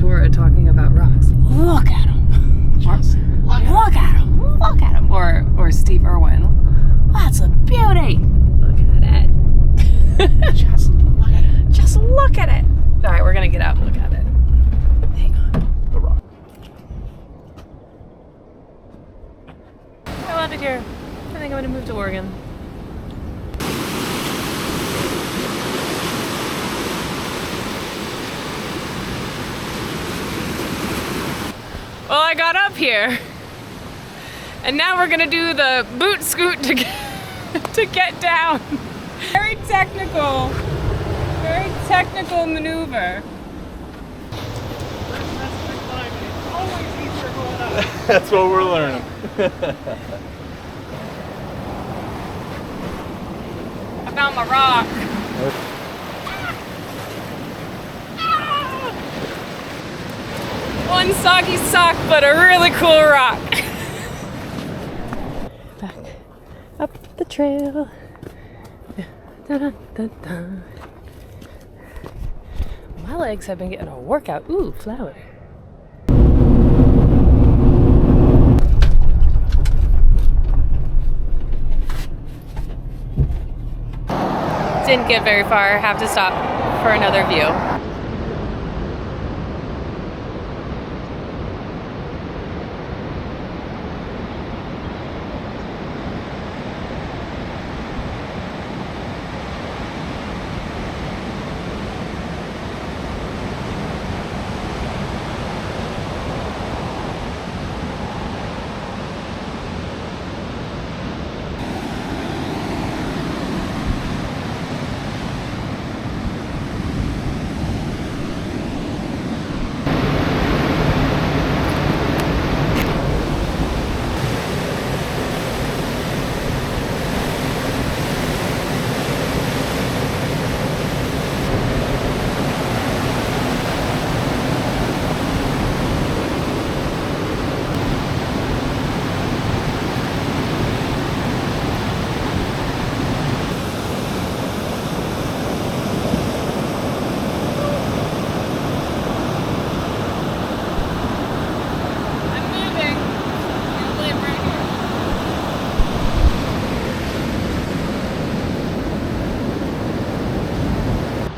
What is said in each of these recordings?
Ventura talking about rocks. Look at him. Just Look at him. Look at him. Or Steve Irwin. That's a beauty. Look at it. just look at it. Just look at it. All right, we're gonna get out and look at it. Hang on. The rock. I love it here. I think I'm gonna move to Oregon. Well, I got up here, and now we're gonna do the boot scoot to get down. Very technical maneuver. That's what we're learning. I found my rock. One soggy sock, but a really cool rock. Back up the trail. Dun, dun, dun, dun. My legs have been getting a workout. Ooh, flower. Didn't get very far. Have to stop for another view.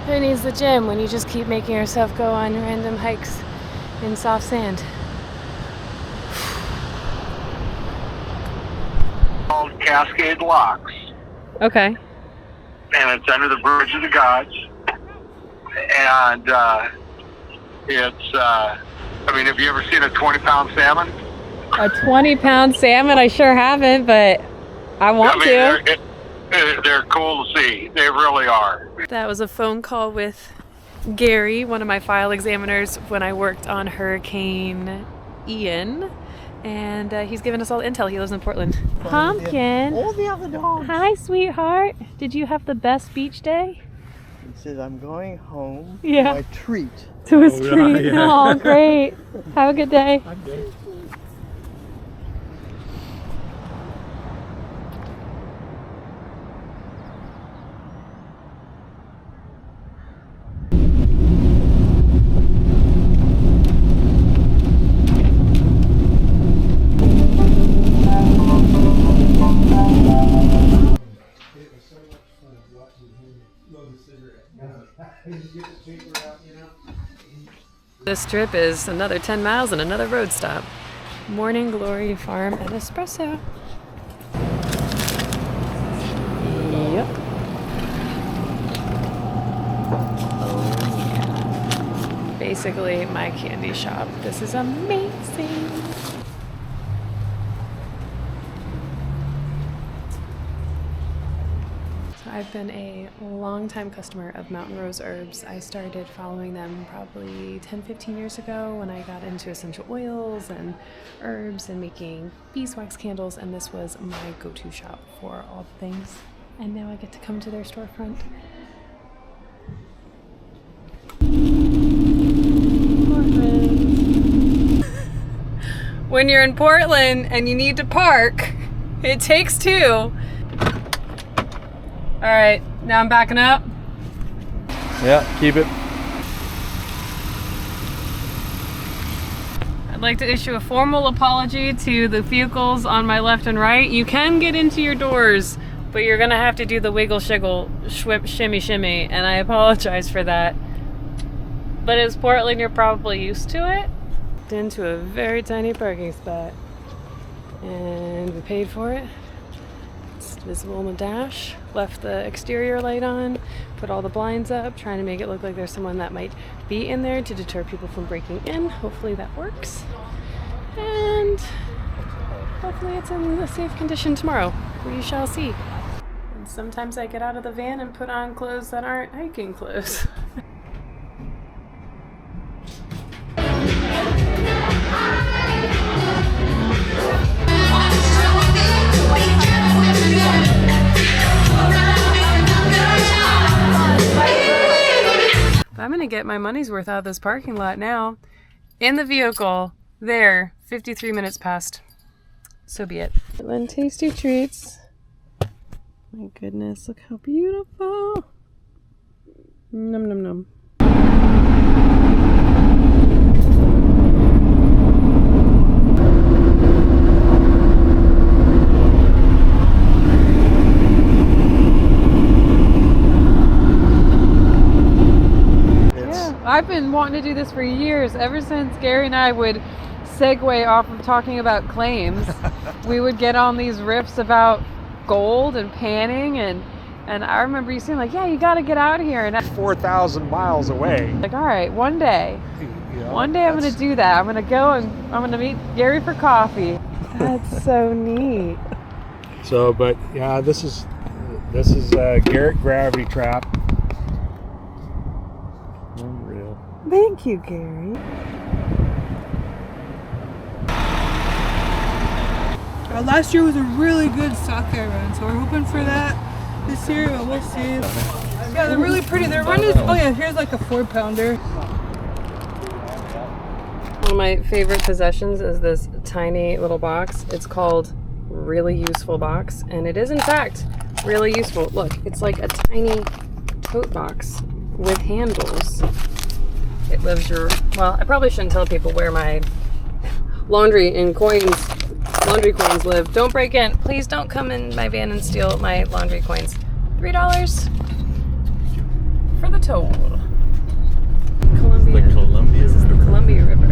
Who needs the gym when you just keep making yourself go on random hikes in soft sand? Called Cascade Locks, Okay. and it's under the Bridge of the Gods. And it's, I mean, have you ever seen a 20-pound salmon? A 20-pound salmon? I sure haven't, but I want to. They're cool to see. They really are. That was a phone call with Gary, one of my file examiners, when I worked on Hurricane Ian. And he's given us all the intel. He lives in Portland. Pumpkin. All the other dogs. Hi, sweetheart. Did you have the best beach day? He says, I'm going home Yeah. to my treat. To his treat. yeah. Oh, great. Have a good day. I'm good. This trip is another 10 miles and another road stop. Morning Glory Farm and Espresso. Yep. Oh, yeah. Basically my candy shop. This is amazing. I've been a long-time customer of Mountain Rose Herbs. I started following them probably 10-15 years ago when I got into essential oils and herbs and making beeswax candles, and this was my go-to shop for all the things. And now I get to come to their storefront. Portland. When you're in Portland and you need to park, it takes two. All right, now I'm backing up. Yeah, keep it. I'd like to issue a formal apology to the vehicles on my left and right. You can get into your doors, but you're gonna have to do the wiggle shiggle shimmy shimmy, and I apologize for that. But as Portland, you're probably used to it. Into a very tiny parking spot, and we paid for it. It's visible on the dash. Left the exterior light on, put all the blinds up, trying to make it look like there's someone that might be in there to deter people from breaking in. Hopefully that works, and hopefully it's in a safe condition tomorrow. We shall see. And sometimes I get out of the van and put on clothes that aren't hiking clothes. I'm gonna get my money's worth out of this parking lot now. In the vehicle, there, 53 minutes past. So be it. Portland Tasty Treats. My goodness, look how beautiful. Num num num. I've been wanting to do this for years, ever since Gary and I would segue off of talking about claims. We would get on these riffs about gold and panning, and I remember you saying like, yeah, you got to get out here. And 4,000 miles away. Like, all right, one day I'm going to do that. I'm going to go and I'm going to meet Gary for coffee. That's so neat. So, but yeah, this is Garrett Gravity Trap. Unreal. Thank you, Gary. Last year was a really good sockeye run, so we're hoping for that this year, but we'll see. Yeah, they're really pretty. They're running. Oh yeah, here's like a 4-pounder. One of my favorite possessions is this tiny little box. It's called Really Useful Box, and it is in fact really useful. Look, it's like a tiny tote box with handles. It lives your, well, I probably shouldn't tell people where my laundry coins live. Don't break in. Please don't come in my van and steal my laundry coins. $3 for the toll. Columbia. This is the Columbia River.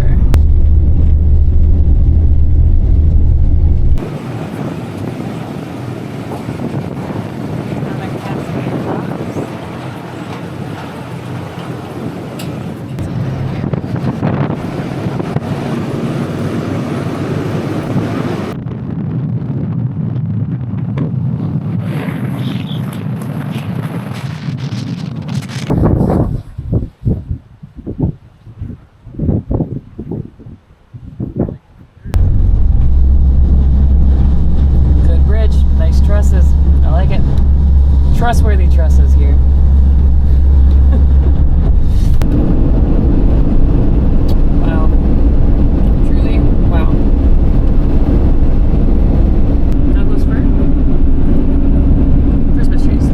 Another Cascade Locks. Trusses. I like it. Trustworthy trusses here. Wow. Truly, wow. Douglas fir. Christmas trees.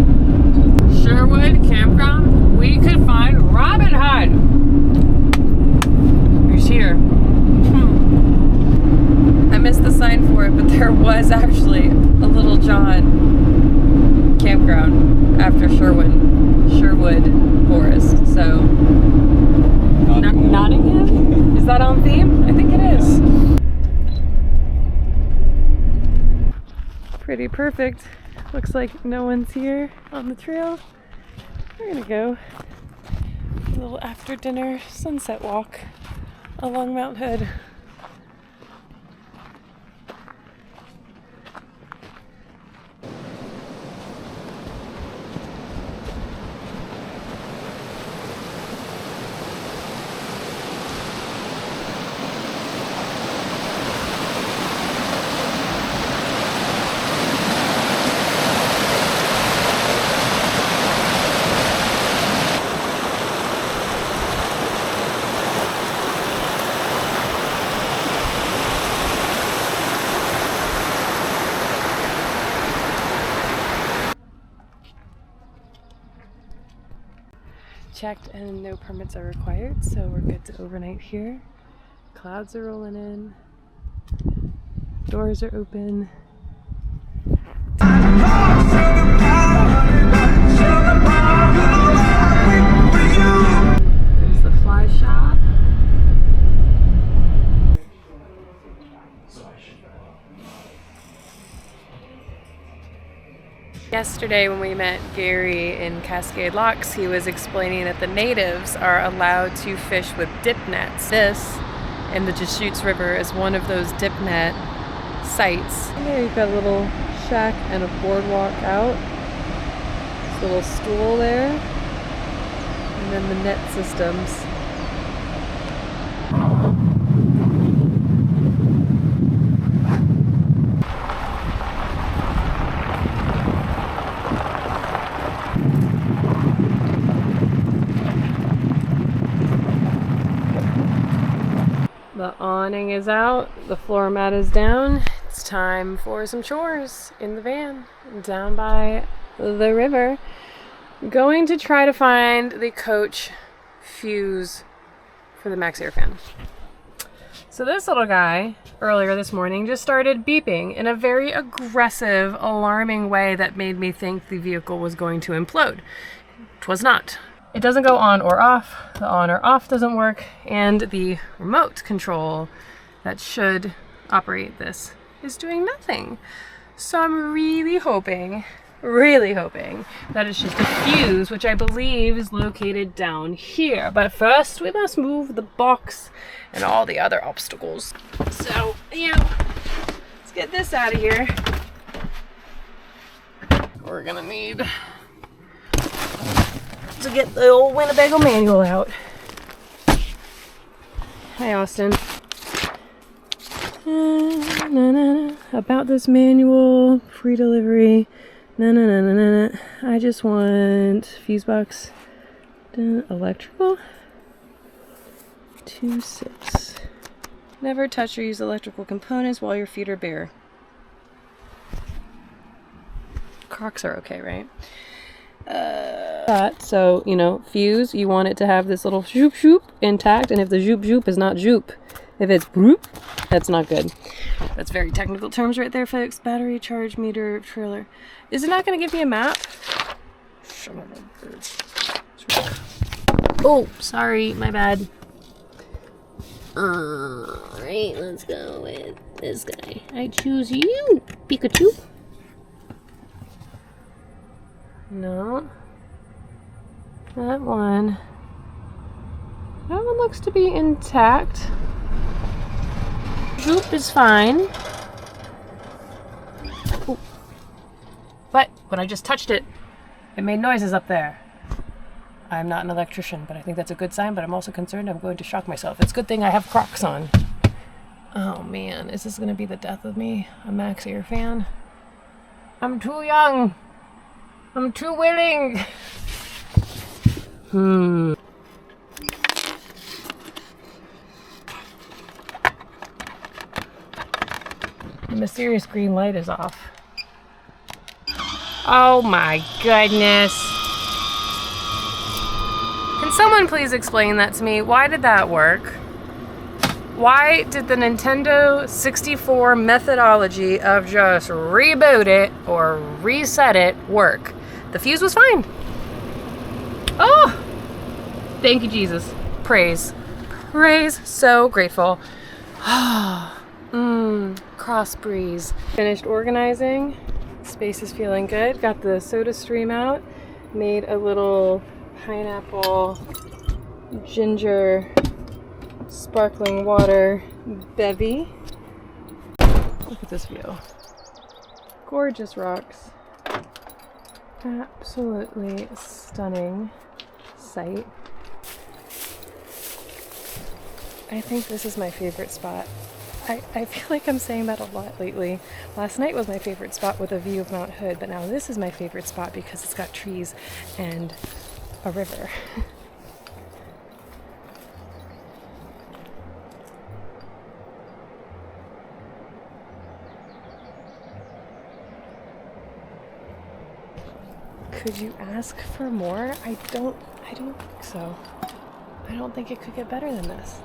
Sherwood Campground. We could find Robin Hood. Who's here? I missed the sign for it, but there was actually a Little John campground after Sherwood Forest. So Nottingham? Is that on theme? I think it is. Pretty perfect. Looks like no one's here on the trail. We're gonna go a little after dinner sunset walk along Mount Hood. Checked and no permits are required, so we're good to overnight here. clouds are rolling in. Doors are open. There's the fly shop. Yesterday when we met Gary in Cascade Locks, he was explaining that the natives are allowed to fish with dip nets. This, in the Deschutes River, is one of those dip net sites. There you've got a little shack and a boardwalk out. This little stool there. And then the net systems. The awning is out, the floor mat is down. It's time for some chores in the van down by the river. Going to try to find the coach fuse for the Max Air fan. So this little guy earlier this morning just started beeping in a very aggressive, alarming way that made me think the vehicle was going to implode. It was not. It doesn't go on or off. The on or off doesn't work, and the remote control that should operate this is doing nothing. So I'm really hoping that it's just a fuse, which I believe is located down here. But first we must move the box and all the other obstacles. So, let's get this out of here. We're gonna need to get the old Winnebago manual out. Hi, Austin. About this manual, free delivery. I just want fuse box. Electrical. 2.6. Never touch or use electrical components while your feet are bare. Crocs are okay, right? So, fuse, you want it to have this little zoop zoop intact, and if the zoop zoop is not zoop, if it's broop, that's not good. That's very technical terms right there, folks. Battery, charge meter, trailer. Is it not going to give me a map? Oh, sorry, my bad. Alright, let's go with this guy. I choose you, Pikachu. No. That one looks to be intact. Zoop is fine. Ooh. But when I just touched it, it made noises up there. I'm not an electrician, but I think that's a good sign, but I'm also concerned I'm going to shock myself. It's a good thing I have Crocs on. Oh man, is this going to be the death of me? A Max Air fan? I'm too young. I'm too willing. The mysterious green light is off. Oh my goodness. Can someone please explain that to me? Why did that work? Why did the Nintendo 64 methodology of just reboot it or reset it work? The fuse was fine. Oh! Thank you, Jesus. Praise. Praise. So grateful. Cross breeze. Finished organizing. Space is feeling good. Got the soda stream out. Made a little pineapple, ginger, sparkling water bevy. Look at this view. Gorgeous rocks. Absolutely stunning sight. I think this is my favorite spot. I feel like I'm saying that a lot lately. Last night was my favorite spot with a view of Mount Hood, but now this is my favorite spot because it's got trees and a river. Could you ask for more? I don't think so. I don't think it could get better than this.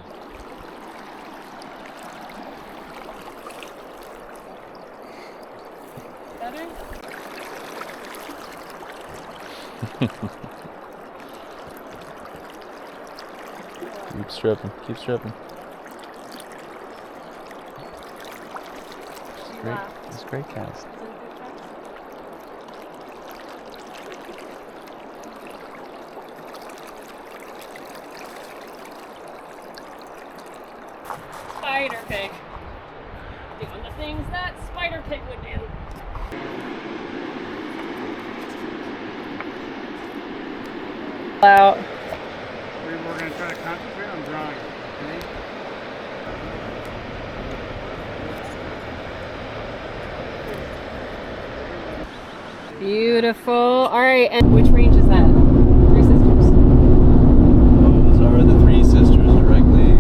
Keep stripping, keep stripping. Great, it's a great cast. Spider pig. Doing the things that spider pig would do. Out. We're going to try to concentrate on drawing. Beautiful. All right, and which range is that? Three Sisters. Those are the Three Sisters directly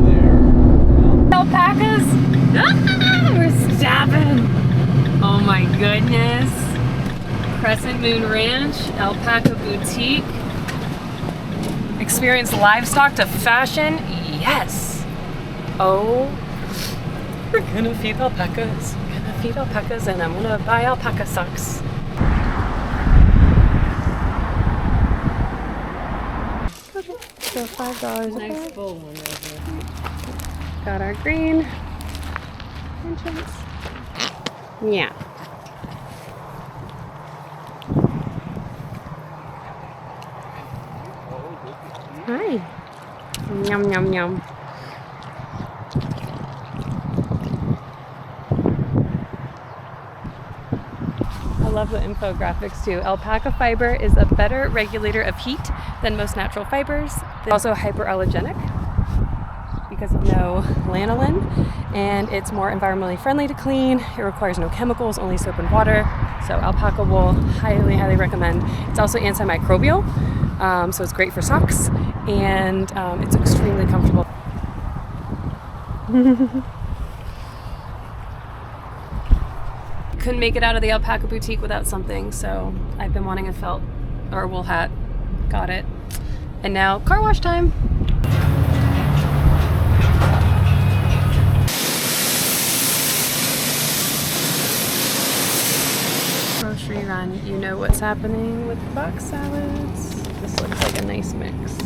there. Alpacas. Ah, we're stopping. Oh my goodness. Crescent Moon Ranch, Alpaca Boutique. Experience livestock to fashion. Yes. Oh, we're gonna feed alpacas. Feed alpacas, and I'm gonna buy alpaca socks. So $5 a Nice pop. full one right here. Got our green entrance. Yeah. Hi. Yum, yum, yum. I love the infographics too. Alpaca fiber is a better regulator of heat than most natural fibers. They're also hyperallergenic because of no lanolin, and it's more environmentally friendly to clean. It requires no chemicals, only soap and water. So alpaca wool, highly, highly recommend. It's also antimicrobial, so it's great for socks, and it's extremely comfortable. Couldn't make it out of the Alpaca Boutique without something, so I've been wanting a felt or wool hat. Got it. And now car wash time. Grocery run. You know what's happening with the box salads. This looks like a nice mix.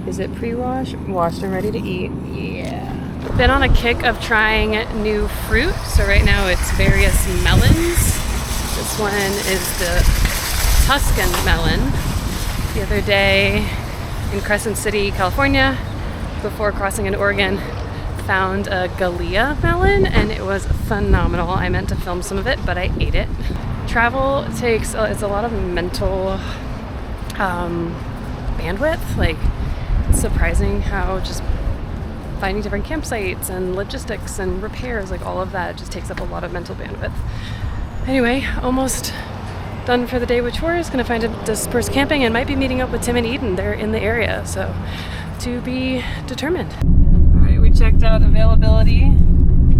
Is it pre-washed? Washed and ready to eat. Yeah. Been on a kick of trying new fruit. So right now it's various melons. This one is the Tuscan melon. The other day in Crescent City, California, before crossing into Oregon, found a Gallia melon and it was phenomenal. I meant to film some of it, but I ate it. Travel takes, it's a lot of mental bandwidth. Like, it's surprising how just finding different campsites and logistics and repairs, like all of that just takes up a lot of mental bandwidth. Anyway, almost done for the day with chores. Gonna find a dispersed camping and might be meeting up with Tim and Eden. They're in the area, so to be determined. All right, we checked out availability.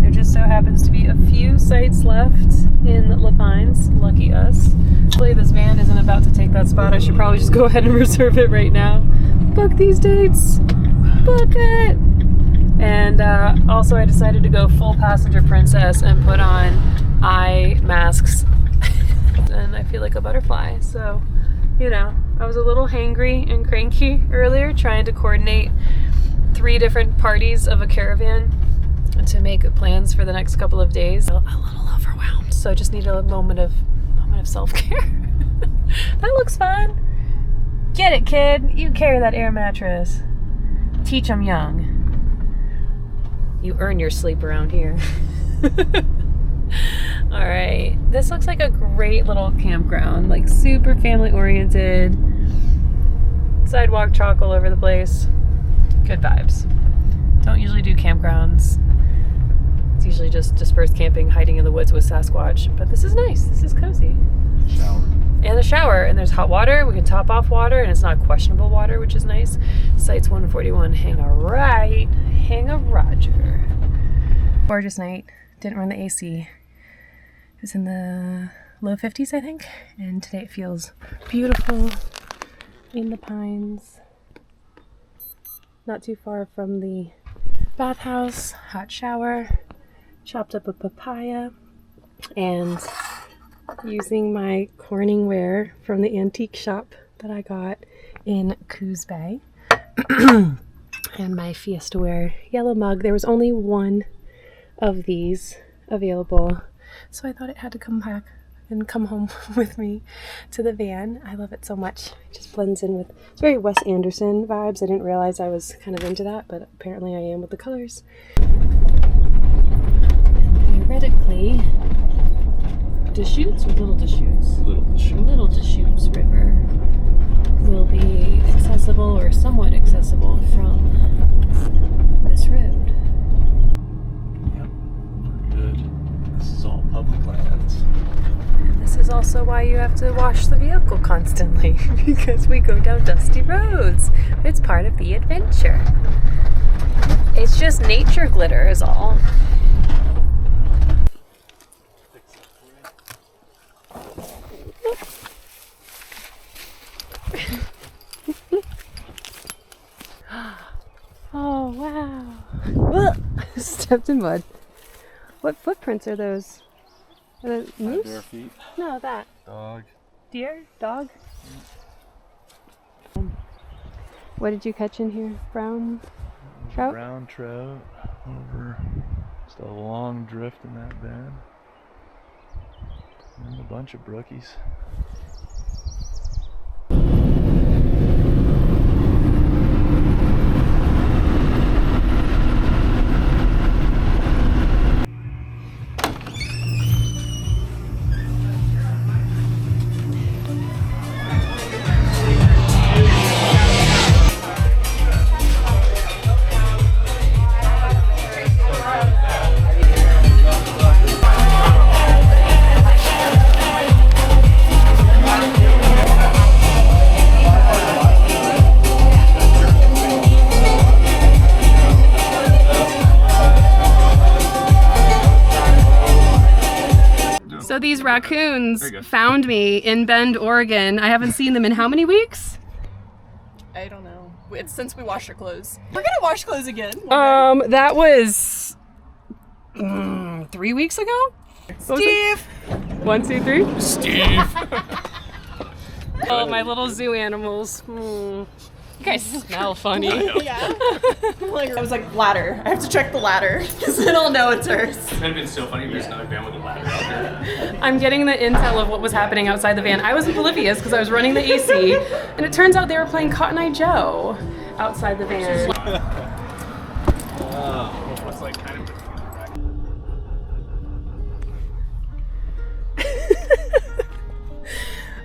There just so happens to be a few sites left in La Pines. Lucky us. Hopefully this van isn't about to take that spot. I should probably just go ahead and reserve it right now. Book these dates. Book it. And also I decided to go full passenger princess and put on eye masks. And I feel like a butterfly. So, you know, I was a little hangry and cranky earlier trying to coordinate 3 different parties of a caravan to make plans for the next couple of days. A little overwhelmed. So I just need a moment of self-care. That looks fun. Get it, kid. You carry that air mattress. Teach them young. You earn your sleep around here. All right, this looks like a great little campground, like super family oriented. Sidewalk chalk all over the place. Good vibes. Don't usually do campgrounds. It's usually just dispersed camping, hiding in the woods with Sasquatch, but this is nice. This is cozy. Shower. And a shower, and there's hot water. We can top off water, and it's not questionable water, which is nice. Site's 141. Hang a right. Hang a Roger. Gorgeous night. Didn't run the AC. It was in the low 50s, I think. And today it feels beautiful in the pines. Not too far from the bathhouse. Hot shower. Chopped up a papaya. And using my Corning ware from the antique shop that I got in Coos Bay. And my Fiesta Ware yellow mug. There was only one of these available, so I thought it had to come back and come home with me to the van. I love it so much. It just blends in with, it's very Wes Anderson vibes. I didn't realize I was kind of into that, but apparently I am with the colors. And theoretically, Deschutes or Little Deschutes? Little Deschutes. Little Deschutes River will be accessible or somewhat accessible from this road. Yep, we're good. This is all public lands. And this is also why you have to wash the vehicle constantly, because we go down dusty roads. It's part of the adventure. It's just nature glitter is all. Oh, wow. Whoa. Stepped in mud. What footprints are those? Are they moose? Bare feet. No, that. Dog. Deer? Dog? What did you catch in here? Brown trout? Brown trout. Over. Just a long drift in that bed. And a bunch of brookies. So these raccoons found me in Bend, Oregon. I haven't seen them in how many weeks? I don't know. It's since we washed our clothes. We're gonna wash clothes again. That was 3 weeks ago? Steve! 1, 2, 3. Steve! Oh, my little zoo animals. You guys smell funny. Yeah. I was like, ladder. I have to check the ladder because then I'll know it's hers. It would have been so funny if there's another van with a ladder out there. I'm getting the intel of what was happening outside the van. I was oblivious because I was running the AC, and it turns out they were playing Cotton Eye Joe outside the van. What's like kind of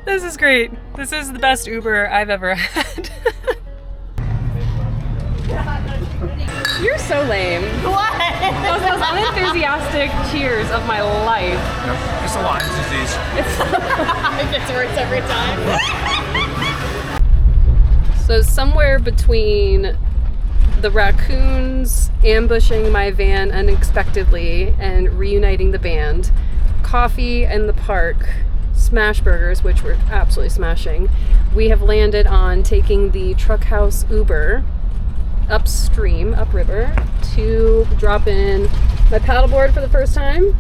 This is great. This is the best Uber I've ever had. You're so lame. What? Those most unenthusiastic cheers of my life. It's a Lyme disease. It gets worse every time. So somewhere between the raccoons ambushing my van unexpectedly and reuniting the band, coffee in the park, smash burgers, which were absolutely smashing, we have landed on taking the Truck House Uber upriver, to drop in my paddleboard for the first time,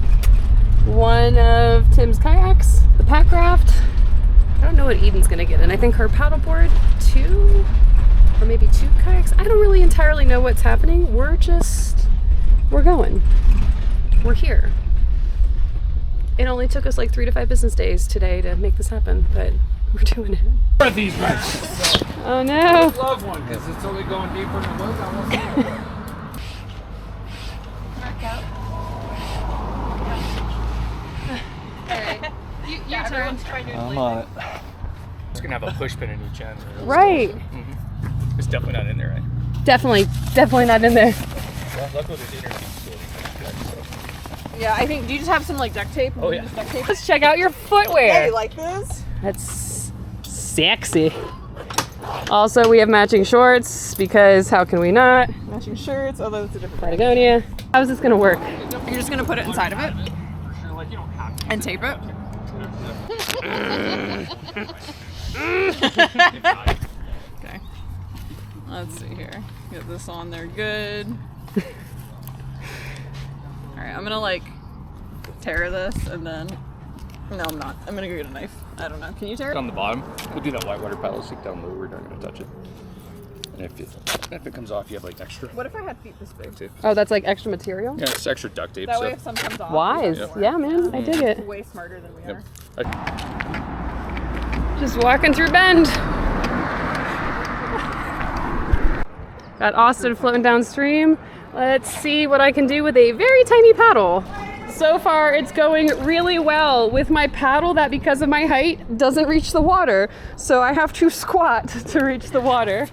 one of Tim's kayaks, the Packraft. I don't know what Eden's gonna get in. I think her paddleboard, 2 or maybe 2 kayaks. I don't really entirely know what's happening. We're going. We're here. It only took us like 3 to 5 business days today to make this happen, but we're doing it. What are these guys? Oh no! Love one, because it's only going deeper in the woods. I won't see it. Alright, your turn. I'm on it. It's going to have a push pin in each end. Right. It's definitely not in there, right? Definitely not in there. Well, luckily there's inner seats. Yeah, I think, do you just have some like duct tape? Oh, yeah. Duct tape? Let's check out your footwear. Yeah, you like this? That's sexy. Also, we have matching shorts because how can we not? Matching shirts, although it's a different brand. Patagonia. How's this gonna work? You're just gonna put it inside of it and tape it. Okay. Let's see here. Get this on there good. Alright, I'm gonna like tear this and then No, I'm not. I'm gonna go get a knife. I don't know. Can you tear it? On the bottom. We'll do that whitewater paddle stick down low. We're not going to touch it. And if it comes off, you have like extra. What if I had feet this big? Duct tape. Oh, that's like extra material? Yeah, it's extra duct tape. That so. way if some comes off. Wise. Yeah, man. I dig it. Way smarter than we Yep. are. Just walking through Bend. Got Austin floating downstream. Let's see what I can do with a very tiny paddle. So far, it's going really well with my paddle that, because of my height, doesn't reach the water. So I have to squat to reach the water.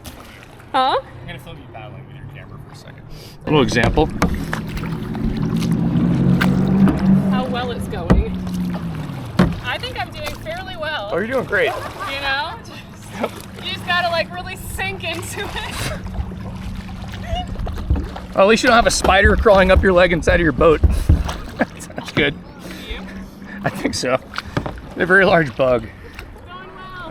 Huh? I'm going to film you paddling with your camera for a second. A little example. How well it's going. I think I'm doing fairly well. Oh, you're doing great. You know? You just gotta like really sink into it. Well, at least you don't have a spider crawling up your leg inside of your boat. That's good. You? I think so. They're a very large bug. Going well.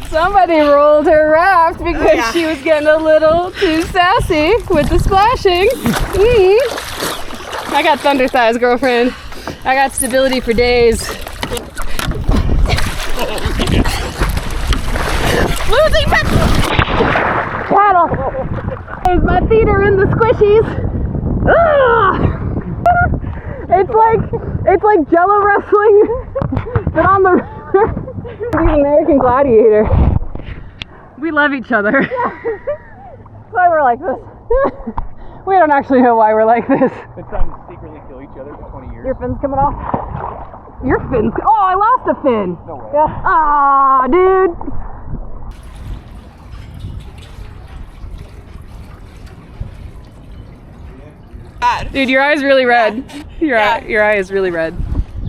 Somebody rolled her raft because she was getting a little too sassy with the splashing. I got thunder thighs, girlfriend. I got stability for days. Losing my paddle. There's my feet are in the squishies. It's like Jello wrestling, but on the river. The American Gladiator. We love each other. That's why we're like this. We don't actually know why we're like this. Been trying to secretly kill each other for 20 years. Your fin's coming off. Your fin's. Oh, I lost a fin. No way. Yeah. Ah, dude. Bad. Dude, your eye's really red. Your eye is really red.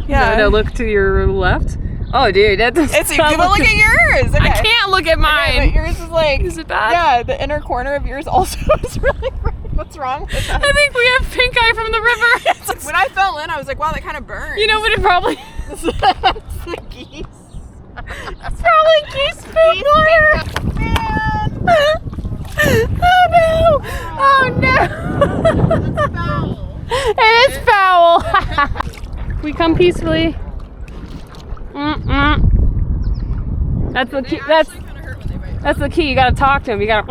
Yeah. No, look to your left. Oh, dude, that's. It's but look at yours. Okay. I can't look at mine. Okay, but yours is like. Is it bad? Yeah, the inner corner of yours also is really red. What's wrong with that? I think we have pink eye from the river. Like, when I fell in, I was like, wow, that kind of burns. You know what it probably. It's the geese. It's probably geese poop water. Oh no! Oh no! It's foul. It is foul. We come peacefully. That's the key. That's the key. You gotta talk to him. You gotta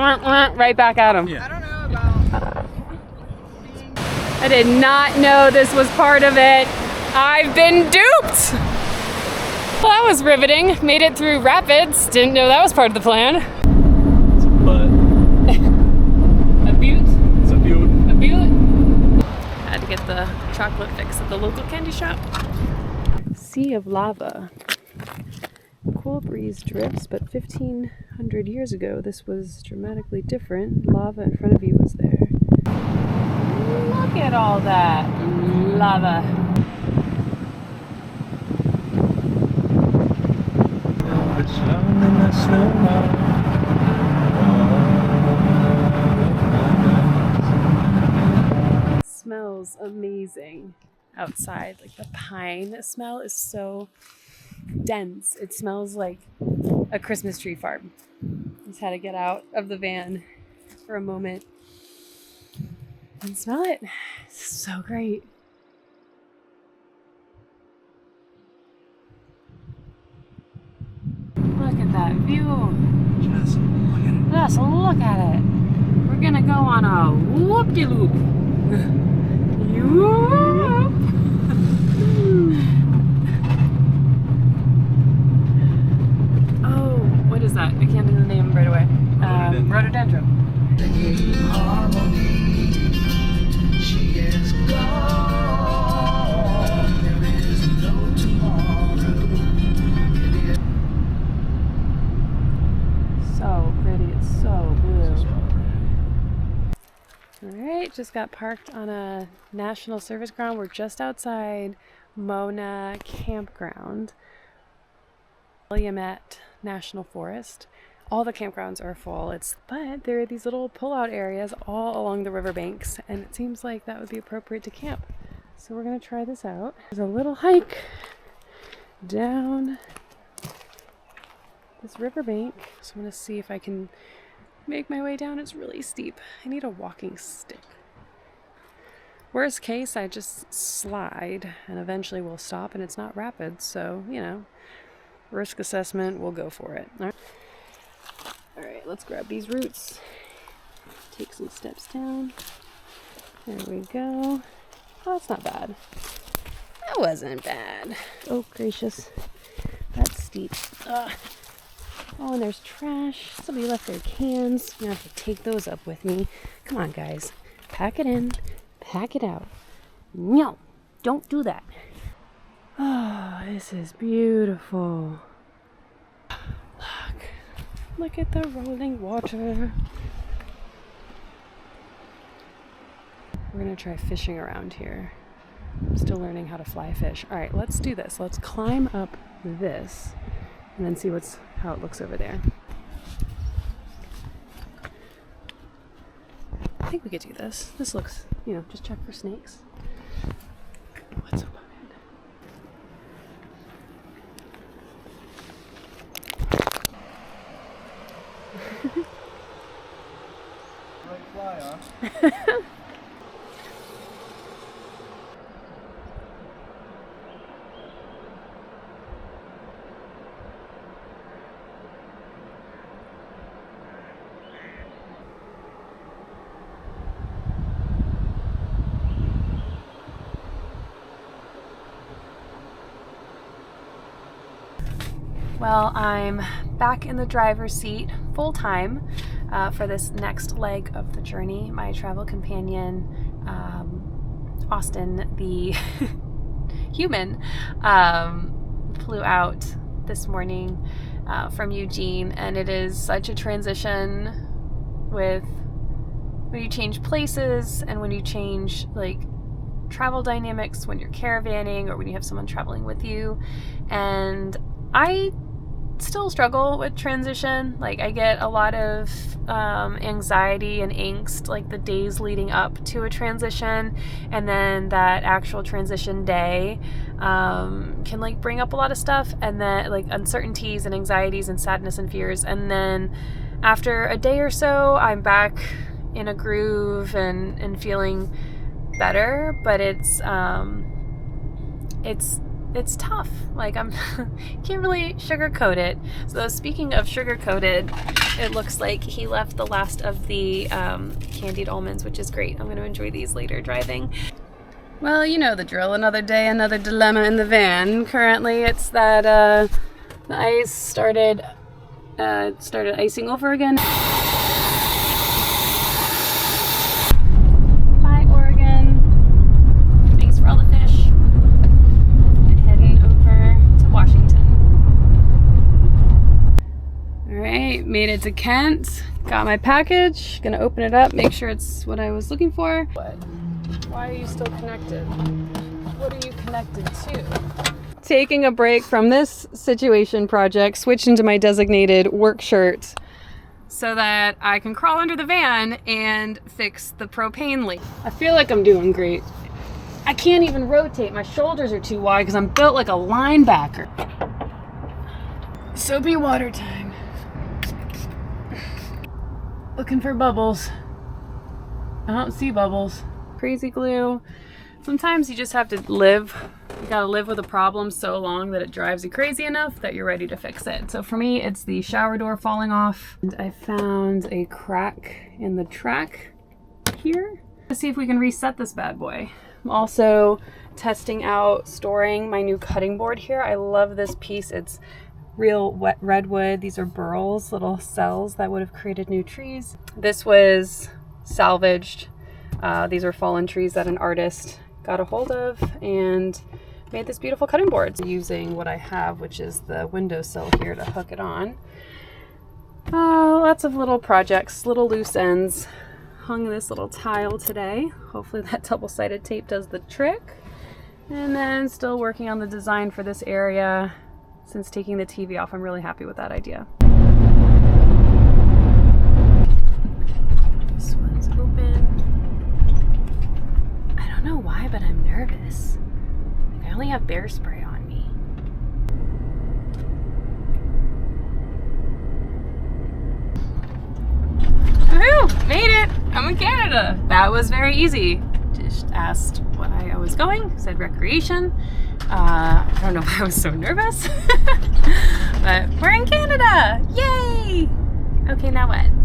right back at him. Yeah. I don't know about. I did not know this was part of it. I've been duped. Well, that was riveting. Made it through rapids. Didn't know that was part of the plan. It's a butt. A butte. It's a butte. A butte. Had to get the chocolate fix at the local candy shop. Sea of lava. Cool breeze drifts, but 1,500 years ago this was dramatically different. Lava in front of you was there. Look at all that lava. Smells amazing outside. Like the pine smell is so dense. It smells like a Christmas tree farm. Just had to get out of the van for a moment and smell it. It's so great. Look at that view. Just look at it. Just look at it. We're gonna go on a whoop-de-loop. Oh, what is that? I can't think of the name right away. Rhododendron. So pretty, it's so blue. Alright, just got parked on a national service ground. We're just outside Mona Campground, Willamette National Forest. All the campgrounds are full, but there are these little pull-out areas all along the riverbanks, and it seems like that would be appropriate to camp. So we're gonna try this out. There's a little hike down this riverbank. So I'm gonna see if I can make my way down. It's really steep. I need a walking stick. Worst case, I just slide and eventually we'll stop, and it's not rapid, so, you know, risk assessment, we'll go for it. All right, let's grab these roots. Take some steps down. There we go. Oh, that's not bad. That wasn't bad. Oh, gracious. That's steep. Ugh. Oh, and there's trash. Somebody left their cans. I'm gonna have to take those up with me. Come on, guys. Pack it in. Pack it out. No, don't do that. Oh, this is beautiful. Look at the rolling water. We're gonna try fishing around here. I'm still learning how to fly fish. All right, let's do this. Let's climb up this and then see how it looks over there. I think we could do this. This looks, you know, just check for snakes. What's up ahead? Right fly, huh? Well, I'm back in the driver's seat full time for this next leg of the journey. My travel companion, Austin, the human, flew out this morning from Eugene, and it is such a transition with when you change places and when you change like travel dynamics when you're caravanning or when you have someone traveling with you. And I still struggle with transition. Like, I get a lot of anxiety and angst like the days leading up to a transition, and then that actual transition day can like bring up a lot of stuff, and then like uncertainties and anxieties and sadness and fears, and then after a day or so I'm back in a groove and feeling better. But it's tough. Like, can't really sugarcoat it. So speaking of sugar-coated, it looks like he left the last of the candied almonds, which is great. I'm going to enjoy these later driving. Well, you know the drill. Another day, another dilemma in the van. Currently, it's that the ice started icing over again. Made it to Kent, got my package, gonna open it up, make sure it's what I was looking for. What? Why are you still connected? What are you connected to? Taking a break from this situation project, switched into my designated work shirt so that I can crawl under the van and fix the propane leak. I feel like I'm doing great. I can't even rotate, my shoulders are too wide because I'm built like a linebacker. Soapy water time. Looking for bubbles. I don't see bubbles. Crazy glue. Sometimes you just have to live. You gotta live with a problem so long that it drives you crazy enough that you're ready to fix it. So for me, it's the shower door falling off. And I found a crack in the track here. Let's see if we can reset this bad boy. I'm also testing out storing my new cutting board here. I love this piece. It's real wet redwood. These are burls, little cells that would have created new trees. This was salvaged. These are fallen trees that an artist got a hold of and made this beautiful cutting board using what I have, which is the windowsill here to hook it on. Lots of little projects, little loose ends. Hung this little tile today. Hopefully that double-sided tape does the trick. And then still working on the design for this area. Since taking the TV off, I'm really happy with that idea. This one's open. I don't know why, but I'm nervous. I only have bear spray on me. Woohoo! Made it! I'm in Canada! That was very easy. just asked why I was going, said recreation. I don't know why I was so nervous, but we're in Canada, yay! Okay, now what?